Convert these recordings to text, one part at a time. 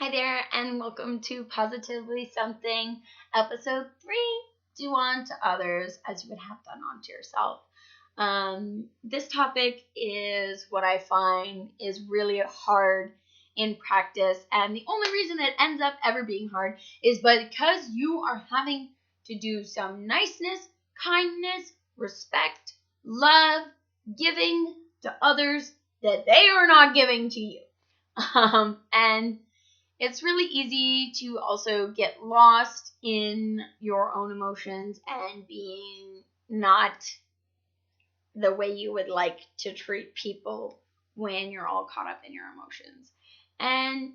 Hi there, and welcome to Positively Something, episode 3. Do unto others as you would have done unto yourself. This topic is what I find is really hard in practice, and the only reason it ends up ever being hard is because you are having to do some niceness, kindness, respect, love, giving to others that they are not giving to you. And it's really easy to also get lost in your own emotions and being not the way you would like to treat people when you're all caught up in your emotions. And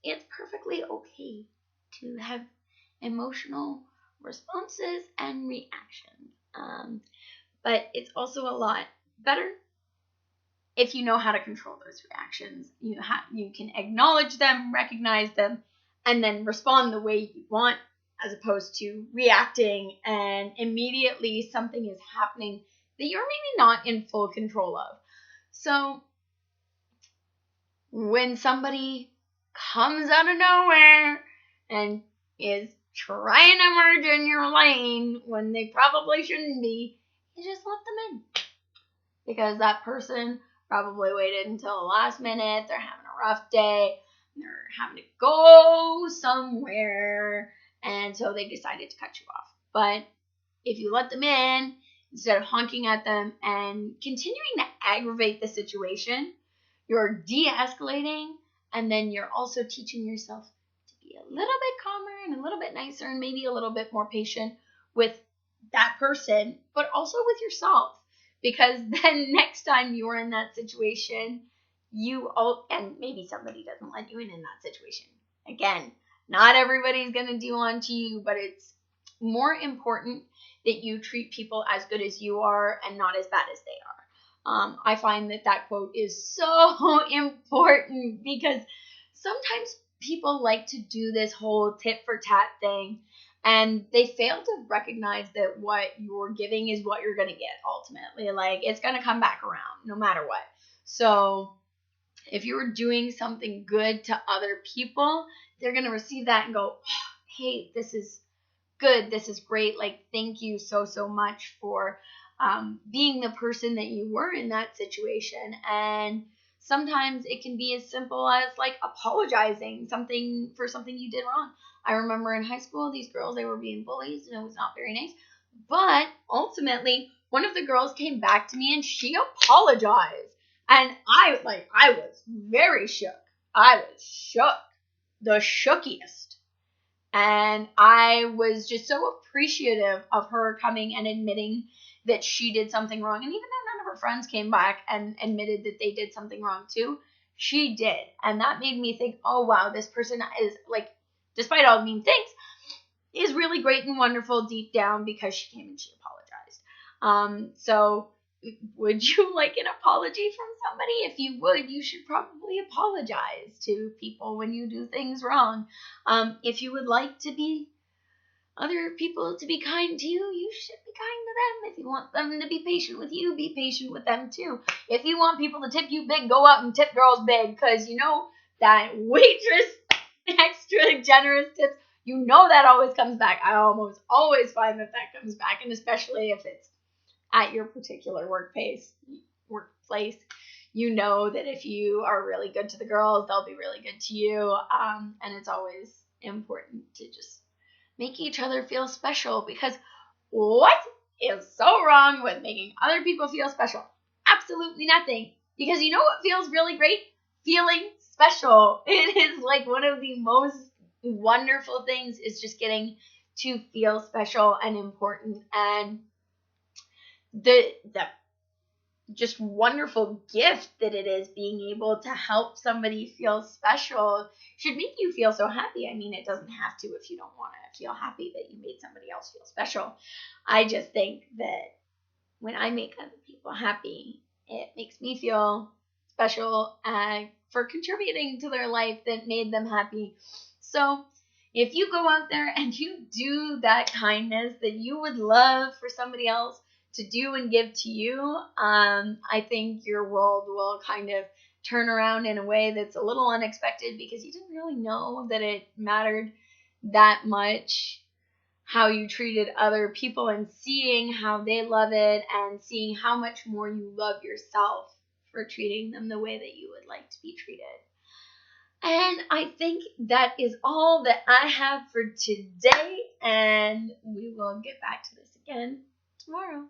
it's perfectly okay to have emotional responses and reactions. But it's also a lot better if you know how to control those reactions. You can acknowledge them, recognize them, and then respond the way you want, as opposed to reacting and immediately something is happening that you're maybe not in full control of. So when somebody comes out of nowhere and is trying to merge in your lane when they probably shouldn't be, you just let them in. Because that person probably waited until the last minute, they're having a rough day, they're having to go somewhere, and so they decided to cut you off. But if you let them in, instead of honking at them and continuing to aggravate the situation, you're de-escalating, and then you're also teaching yourself to be a little bit calmer and a little bit nicer and maybe a little bit more patient with that person, but also with yourself. Because then next time you're in that situation, and maybe somebody doesn't let you in that situation. Again, not everybody's going to do unto you, but it's more important that you treat people as good as you are and not as bad as they are. I find that quote is so important because sometimes people like to do this whole tit for tat thing, and they fail to recognize that what you're giving is what you're going to get ultimately. Like, it's going to come back around no matter what. So if you're doing something good to other people, they're going to receive that and go, oh, hey, this is good. This is great. Like, thank you so much for being the person that you were in that situation. And sometimes it can be as simple as like apologizing for something you did wrong. I remember in high school, these girls, they were being bullies and it was not very nice. But ultimately, one of the girls came back to me and she apologized. And I was very shook. I was shook. The shookiest. And I was just so appreciative of her coming and admitting that she did something wrong. And even though none of her friends came back and admitted that they did something wrong too, she did. And that made me think, oh wow, this person is like, despite all mean things, is really great and wonderful deep down because she came and she apologized. So would you like an apology from somebody? If you would, you should probably apologize to people when you do things wrong. If you would like other people to be kind to you, you should be kind to them. If you want them to be patient with you, be patient with them too. If you want people to tip you big, go out and tip girls big, because you know that waitress extra generous tips, you know that always comes back. I almost always find that comes back, and especially if it's at your particular workplace, you know that if you are really good to the girls, they'll be really good to you. And it's always important to just make each other feel special, because what is so wrong with making other people feel special? Absolutely nothing. Because you know what feels really great? Feeling special. It is like one of the most wonderful things, is just getting to feel special and important. And the just wonderful gift that it is being able to help somebody feel special should make you feel so happy. I mean, it doesn't have to if you don't want to feel happy that you made somebody else feel special. I just think that when I make other people happy, it makes me feel special for contributing to their life that made them happy. So if you go out there and you do that kindness that you would love for somebody else to do and give to you, I think your world will kind of turn around in a way that's a little unexpected because you didn't really know that it mattered that much how you treated other people, and seeing how they love it and seeing how much more you love yourself for treating them the way that you would like to be treated. And I think that is all that I have for today, and we will get back to this again tomorrow.